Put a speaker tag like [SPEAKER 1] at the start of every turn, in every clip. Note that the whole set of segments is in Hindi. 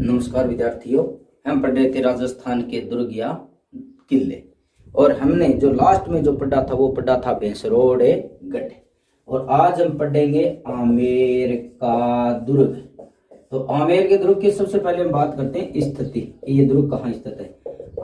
[SPEAKER 1] नमस्कार विद्यार्थियों, हम पढ़ रहे थे राजस्थान के दुर्ग या किले। और हमने जो लास्ट में जो पढ़ा था वो पढ़ा था भैंसरोड़े गढ़। और आज हम पढ़ेंगे आमेर का दुर्ग। तो आमेर के दुर्ग की सबसे पहले हम बात करते हैं स्थिति कि ये दुर्ग कहाँ स्थित है।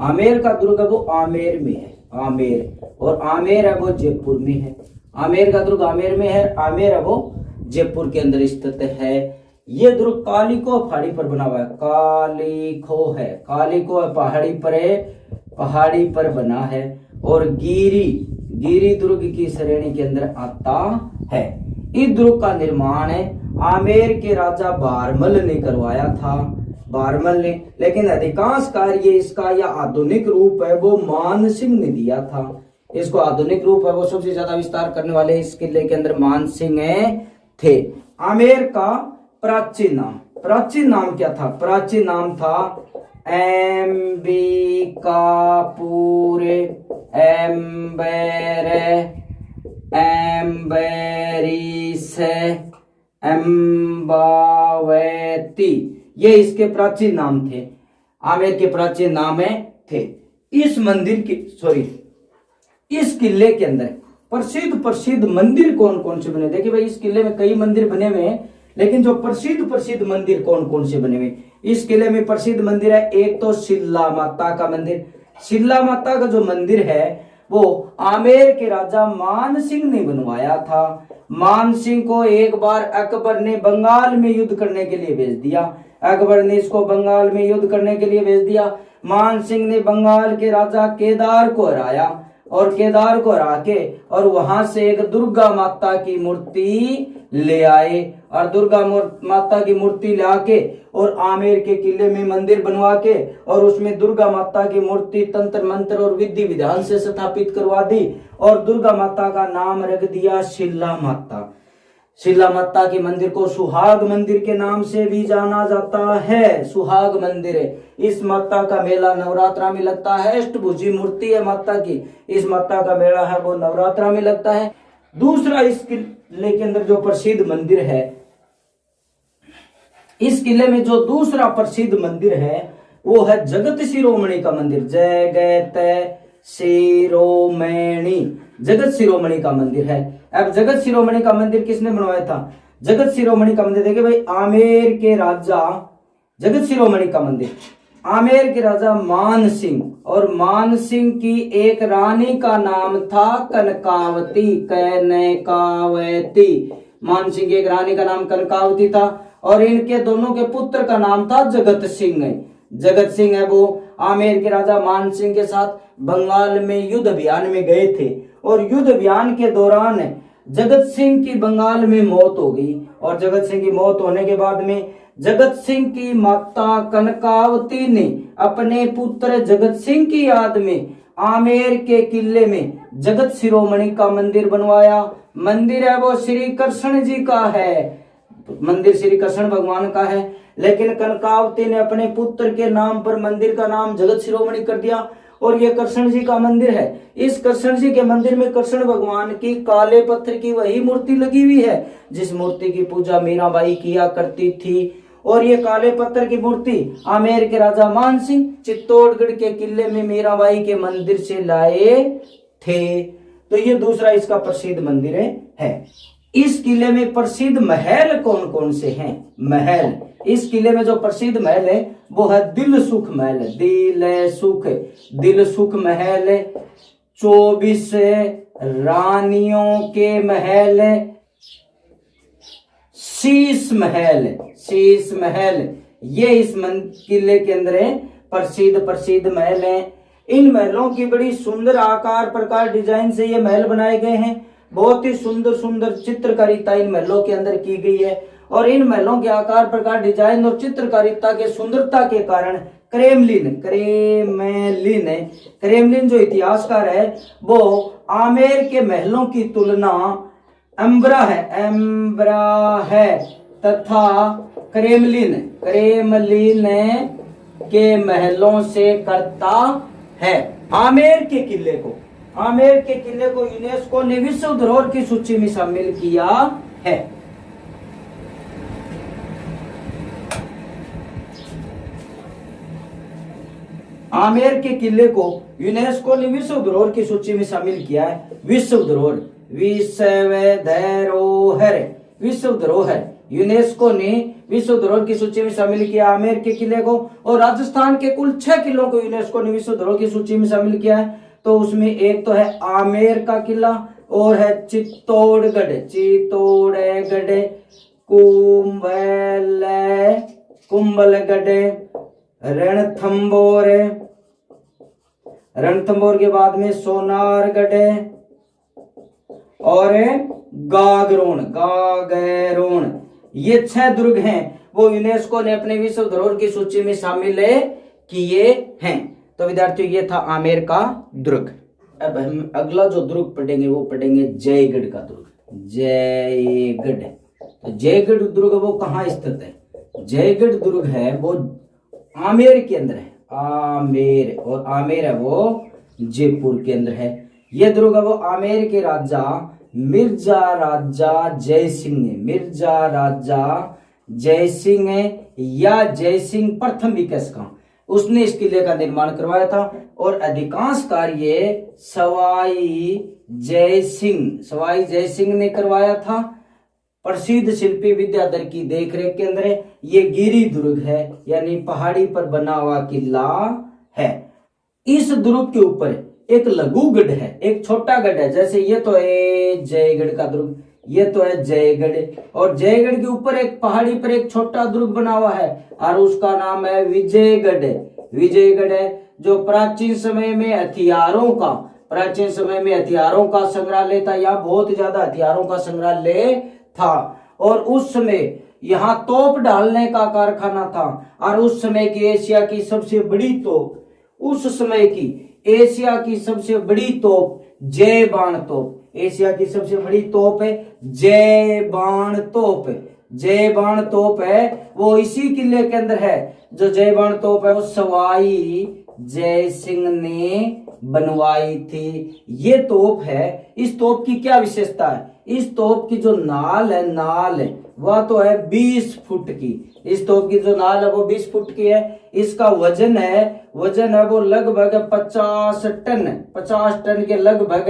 [SPEAKER 1] आमेर का दुर्ग है वो आमेर में है, आमेर। और आमेर है वो जयपुर में है। आमेर का दुर्ग आमेर में है, आमेर है वो जयपुर के अंदर स्थित है। ये दुर्ग कालिको पहाड़ी पर बना हुआ है, कालिको है, कालिको है पहाड़ी पर है, पहाड़ी पर बना है। और गिरी दुर्ग की श्रेणी के अंदर आता है। इस दुर्ग का निर्माण है आमेर के राजा बारमल ने करवाया था, बारमल ने। लेकिन अधिकांश कार्य इसका या आधुनिक रूप है वो मान सिंह ने दिया था। इसको आधुनिक रूप है वो सबसे ज्यादा विस्तार करने वाले इस किले के अंदर मान सिंह थे। आमेर का प्राचीन नाम क्या था? प्राचीन नाम था एम्बिकापुर, एम्बेरिस, एम्बावती। ये इसके प्राचीन नाम थे, आमेर के प्राचीन नाम थे। इस मंदिर की इस किले के अंदर प्रसिद्ध मंदिर कौन कौन से बने? देखिए भाई, इस किले में कई मंदिर बने हुए हैं, लेकिन जो प्रसिद्ध मंदिर कौन कौन से बने हुए? इस किले में प्रसिद्ध मंदिर है एक तो शिला माता का मंदिर। शिला माता का जो मंदिर है वो आमेर के राजा मान सिंह ने बनवाया था। मान सिंह को एक बार अकबर ने बंगाल में युद्ध करने के लिए भेज दिया। अकबर ने इसको बंगाल में युद्ध करने के लिए भेज दिया। मान सिंह ने बंगाल के राजा केदार को हराया और केदार को हरा के और वहां से एक दुर्गा माता की मूर्ति ले आए। और दुर्गा माता की मूर्ति लाके और आमेर के किले में मंदिर बनवा के और उसमें दुर्गा माता की मूर्ति तंत्र मंत्र और विधि विधान से स्थापित करवा दी। और दुर्गा माता का नाम रख दिया शिला माता। शिला माता के मंदिर को सुहाग मंदिर के नाम से भी जाना जाता है। सुहाग मंदिर है। इस माता का मेला नवरात्रा में लगता है। अष्टभुजी मूर्ति है माता की। इस माता का मेला है वो नवरात्रा में लगता है। दूसरा, इस किले के अंदर जो प्रसिद्ध मंदिर है, इस किले में जो दूसरा प्रसिद्ध मंदिर है वो है जगत शिरोमणि का मंदिर। जगत शिरोमणि का मंदिर है। अब जगत शिरोमणि का मंदिर किसने बनवाया था? जगत शिरोमणि का मंदिर देखिए भाई, आमेर के राजा, जगत शिरोमणि का मंदिर आमेर के राजा मान सिंह, और मान सिंह की एक रानी का नाम था कनकावती। मान सिंह की एक रानी का नाम कनकावती था और इनके दोनों के पुत्र का नाम था जगत सिंह। जगत सिंह है वो आमेर के राजा मान सिंह के साथ बंगाल में युद्ध अभियान में गए थे। और युद्ध अभियान के दौरान जगत सिंह की बंगाल में मौत हो गई। और जगत सिंह की मौत होने के बाद में जगत सिंह की माता कनकावती ने अपने पुत्र जगत सिंह की याद में आमेर के किले में जगत शिरोमणि का मंदिर बनवाया। मंदिर है वो श्री कृष्ण जी का है, मंदिर श्री कृष्ण भगवान का है। लेकिन कनकावती ने अपने पुत्र के नाम पर मंदिर का नाम जगत शिरोमणि कर दिया और ये कृष्ण जी का मंदिर है। इस कृष्ण जी के मंदिर में कृष्ण भगवान की काले पत्थर की वही मूर्ति लगी हुई है जिस मूर्ति की पूजा मीराबाई किया करती थी। और ये काले पत्थर की मूर्ति आमेर के राजा मान सिंह चित्तौड़गढ़ के किले में मीराबाई के मंदिर से लाए थे। तो ये दूसरा इसका प्रसिद्ध मंदिर है। इस किले में प्रसिद्ध महल कौन कौन से हैं? महल, इस किले में जो प्रसिद्ध महल है वो है दिल सुख महल। दिल सुख महल, 24 रानियों के महल, शीश महल, ये इस किले के अंदर है प्रसिद्ध महल है। इन महलों की बड़ी सुंदर आकार प्रकार डिजाइन से ये महल बनाए गए हैं। बहुत ही सुंदर चित्रकारिता इन महलों के अंदर की गई है। और इन महलों के आकार प्रकार डिजाइन और चित्रकारिता के सुंदरता के कारण क्रेमलिन जो इतिहासकार है वो आमेर के महलों की तुलना एम्ब्रा है तथा क्रेमलिन के महलों से करता है। आमेर के किले को यूनेस्को ने विश्व धरोहर की सूची में शामिल किया है। आमेर के किले को यूनेस्को ने विश्व धरोहर की सूची में शामिल किया है। विश्व धरोहर, विश्व धरोहर यूनेस्को ने विश्व धरोहर की सूची में शामिल किया आमेर के किले को। और राजस्थान के कुल 6 किलों को यूनेस्को ने विश्व धरोहर की सूची में शामिल किया है। तो उसमें एक तो है आमेर का किला, और है चित्तौड़गढ़, कुंभलगढ़, रणथंबोर के बाद में सोनारगढ़ और गागरोन। ये 6 दुर्ग हैं वो यूनेस्को ने अपने विश्व धरोहर की सूची में शामिल किए हैं। तो विद्यार्थियों ये था आमेर का दुर्ग। अब हम अगला जो दुर्ग पढ़ेंगे वो पढ़ेंगे जयगढ़ का दुर्ग। जयगढ़, तो जयगढ़ दुर्ग वो कहाँ स्थित है? जयगढ़ दुर्ग है वो आमेर के अंदर है। आमेर, और आमेर है वो जयपुर के अंदर है। ये दुर्ग है वो आमेर के राजा मिर्जा राजा जयसिंह या जयसिंह प्रथम भी कह सकता, उसने इस किले का निर्माण करवाया था। और अधिकांश कार्य सवाई जयसिंह ने करवाया था। प्रसिद्ध शिल्पी विद्याधर की देखरेख के अंदर ये गिरी दुर्ग है, यानी पहाड़ी पर बना हुआ किला है। इस दुर्ग के ऊपर एक लघुगढ़ है, एक छोटा गढ़ है। जैसे ये तो है जयगढ़ का दुर्ग, ये तो है जयगढ़, और जयगढ़ के ऊपर एक पहाड़ी पर एक छोटा दुर्ग बना हुआ है और उसका नाम है विजयगढ़। विजयगढ़ है जो प्राचीन समय में हथियारों का संग्रहालय था। यहाँ बहुत ज्यादा हथियारों का संग्रहालय था, और उस समय यहाँ तोप डालने का कारखाना था। और उस समय की एशिया की सबसे बड़ी तोप, जय बाण तोप, एशिया की सबसे बड़ी तोप है जय बाण तोप है वो इसी किले के अंदर है। जो जय बाण तोप है वो सवाई जय सिंह ने बनवाई थी। ये तोप है। इस तोप की क्या विशेषता है? इस तोप की जो नाल है वह तो है 20 फुट की। इस तोप की जो नाल है वो 20 फुट की है। इसका वजन है वो लगभग 50 टन के लगभग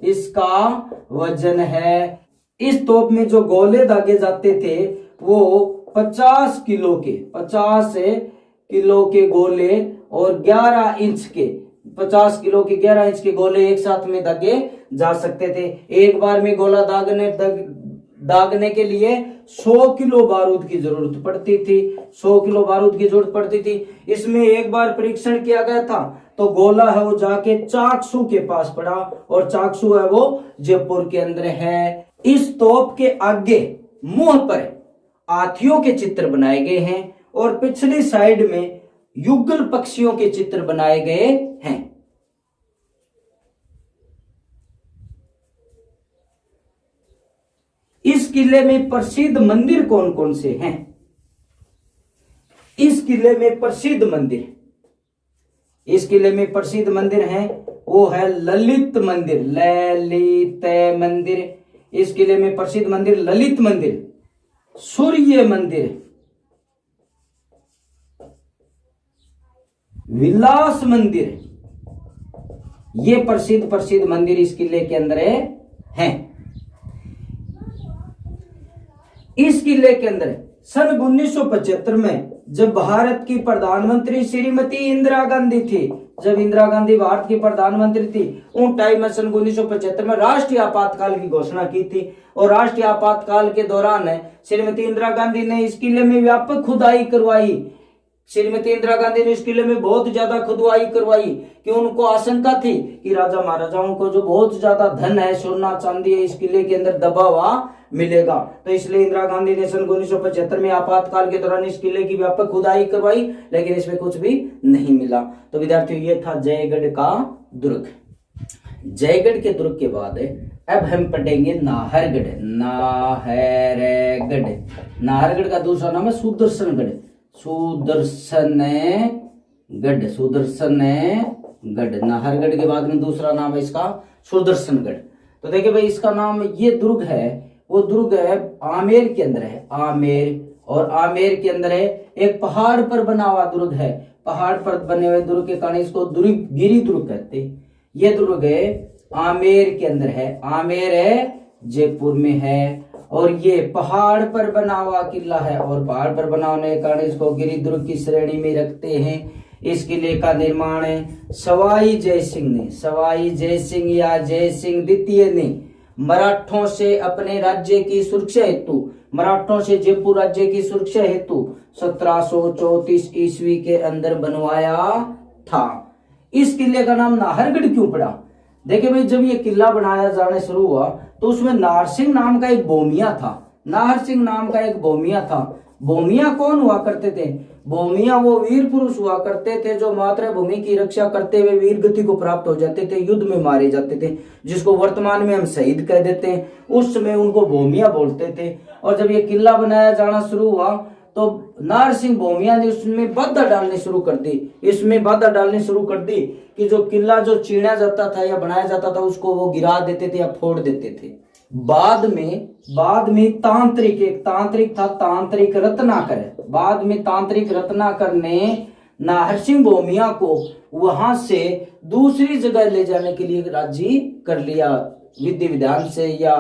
[SPEAKER 1] इसका वजन है। इस तोप में जो गोले दागे जाते थे वो 50 किलो के गोले और 11 इंच के 50 किलो के 11 इंच के गोले एक साथ में दागे जा सकते थे। एक बार में गोला दागने के लिए 100 किलो बारूद की जरूरत पड़ती थी। इसमें एक बार परीक्षण किया गया था तो गोला है वो जाके चाकसू के पास पड़ा, और चाकसू है वो जयपुर के अंदर है। इस तोप के आगे मुंह पर हाथियों के चित्र बनाए गए हैं और पिछली साइड में युगल पक्षियों के चित्र बनाए गए हैं। इस किले में प्रसिद्ध मंदिर कौन कौन से हैं? इस किले में प्रसिद्ध मंदिर हैं वो है ललित मंदिर। इस किले में प्रसिद्ध मंदिर ललित मंदिर, सूर्य मंदिर, विलास मंदिर, ये प्रसिद्ध मंदिर इस किले के अंदर हैं। इस किले के अंदर सन 1975 में जब भारत की प्रधानमंत्री श्रीमती इंदिरा गांधी थी, जब इंदिरा गांधी भारत की प्रधानमंत्री थी, उन टाइम में सन 1975 में राष्ट्रीय आपातकाल की घोषणा की थी। और राष्ट्रीय आपातकाल के दौरान श्रीमती इंदिरा गांधी ने इस किले में व्यापक खुदाई करवाई। श्रीमती इंदिरा गांधी ने इस किले में बहुत ज्यादा खुदाई करवाई कि उनको आशंका थी कि राजा महाराजाओं को जो बहुत ज्यादा धन है, सोना चांदी है, इस किले के अंदर दबा हुआ मिलेगा। तो इसलिए इंदिरा गांधी ने सन 1975 में आपातकाल के दौरान इस किले की व्यापक खुदाई करवाई, लेकिन इसमें कुछ भी नहीं मिला। तो विद्यार्थियों ये था जयगढ़ का दुर्ग। जयगढ़ के दुर्ग के बाद अब हम पढ़ेंगे नाहरगढ़। नाहरगढ़ का दूसरा नाम है सुदर्शनगढ़। नाहरगढ़ के बाद में दूसरा नाम है इसका सुदर्शनगढ़। तो देखिए भाई, इसका नाम, ये दुर्ग है वो दुर्ग है आमेर के अंदर है। आमेर, और आमेर के अंदर है एक पहाड़ पर बना हुआ दुर्ग है। पहाड़ पर बने हुए दुर्ग के कारण इसको गिरी दुर्ग कहते हैं। ये दुर्ग है आमेर के अंदर है। आमेर है जयपुर में है और ये पहाड़ पर बना हुआ किला है और पहाड़ पर बना होने के कारण इसको गिरी दुर्ग की श्रेणी में रखते हैं। इस किले का निर्माण सवाई जय सिंह ने, सवाई जय सिंह या जय सिंह द्वितीय ने मराठों से अपने राज्य की सुरक्षा हेतु, मराठों से जयपुर राज्य की सुरक्षा हेतु 1734 ईस्वी के अंदर बनवाया था। इस किले का नाम नाहरगढ़ क्यों पड़ा? देखिए भाई, जब ये किला बनाया जाना शुरू हुआ तो उसमें नारसिंह नाम का एक भोमिया था। नाहरसिंह नाम का एक भोमिया था। भोमिया कौन हुआ करते थे? भोमिया वो वीर पुरुष हुआ करते थे जो मातृभूमि की रक्षा करते हुए वीर गति को प्राप्त हो जाते थे, युद्ध में मारे जाते थे, जिसको वर्तमान में हम शहीद कह देते हैं। उस समय उनको भोमिया बोलते थे। और जब ये किला बनाया जाना शुरू हुआ तो नारसिंह भोमिया ने उसमें बाधा डालनी शुरू कर दी। इसमें बाधा डालनी शुरू कर दी कि जो किला जो चीना जाता था या बनाया जाता था उसको वो गिरा देते थे या फोड़ देते थे। बाद में तांत्रिक, एक तांत्रिक था, तांत्रिक रत्नाकर। बाद में तांत्रिक रत्नाकर ने नाहरसिंह भोमिया को वहां से दूसरी जगह ले जाने के लिए राजी कर लिया, विधि विधान से या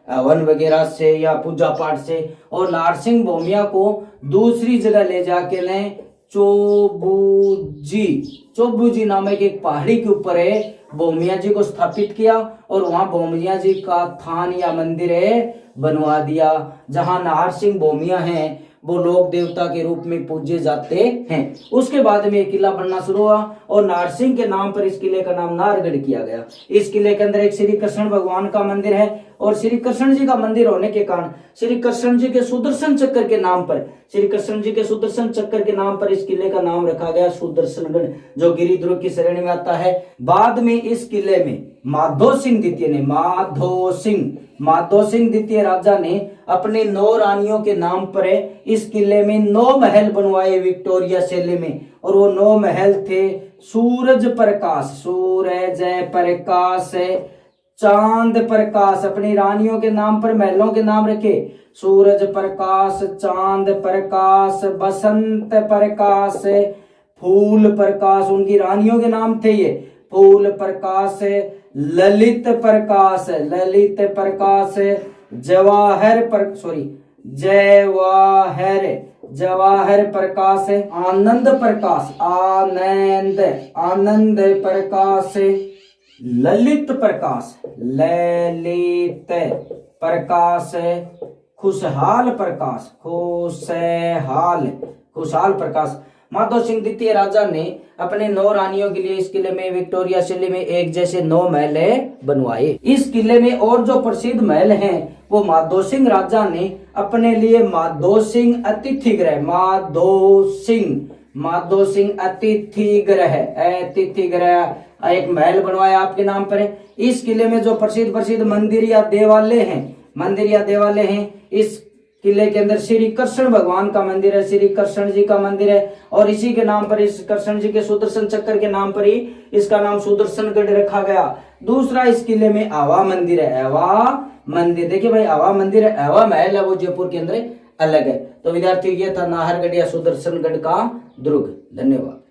[SPEAKER 1] हवन वगैरह से या पूजा पाठ से। और नारसिंह भोमिया को दूसरी जगह ले जाके ने चोबूजी नामक एक पहाड़ी के ऊपर है भोमिया जी को स्थापित किया और वहां भोमिया जी का थान या मंदिर है बनवा दिया, जहां नारसिंह भोमिया हैं वो लोक देवता के रूप में पूजे जाते हैं। उसके बाद में किला बनना शुरू हुआ और नारसिंह के नाम पर इस किले का नाम नाहरगढ़ किया गया। इस किले के अंदर एक श्री कृष्ण भगवान का मंदिर है और श्री कृष्ण जी का मंदिर होने के कारण श्री कृष्ण जी के सुदर्शन चक्र के नाम पर, श्री कृष्ण जी के सुदर्शन चक्र के नाम पर इस किले का नाम रखा गया सुदर्शनगढ़, जो गिरिदुर्ग की श्रेणी में आता है। बाद में इस किले में माधो सिंह द्वितीय राजा ने अपने 9 रानियों के नाम पर इस किले में 9 महल बनवाए विक्टोरिया शैली में। और वो 9 महल थे सूरज प्रकाश, चांद प्रकाश, अपनी रानियों के नाम पर महलों के नाम रखे। सूरज प्रकाश, चांद प्रकाश, बसंत प्रकाश, फूल प्रकाश, उनकी रानियों के नाम थे ये। फूल प्रकाश, ललित प्रकाश, जवाहर प्रकाश, आनंद प्रकाश, ललित प्रकाश, खुशहाल प्रकाश। माधो सिंह द्वितीय राजा ने अपने 9 रानियों के लिए इस किले में विक्टोरिया शैली में एक जैसे 9 महल बनवाए। इस किले में और जो प्रसिद्ध महल हैं वो माधो सिंह राजा ने अपने लिए माधो सिंह अतिथि ग्रह एक महल बनवाया आपके नाम पर है। इस किले में जो प्रसिद्ध मंदिर या देवालय हैं, इस किले के अंदर श्री कृष्ण भगवान का मंदिर है, श्री कृष्ण जी का मंदिर है और इसी के नाम पर, इस कृष्ण जी के सुदर्शन चक्र के नाम पर ही इसका नाम सुदर्शनगढ़ रखा गया। दूसरा, इस किले में आवा मंदिर है। देखिए भाई, आवा मंदिर है, आवा महल है, वो जयपुर के अंदर अलग है। तो विद्यार्थियों, ये था नाहरगढ़ या सुदर्शनगढ़ का दुर्ग। धन्यवाद।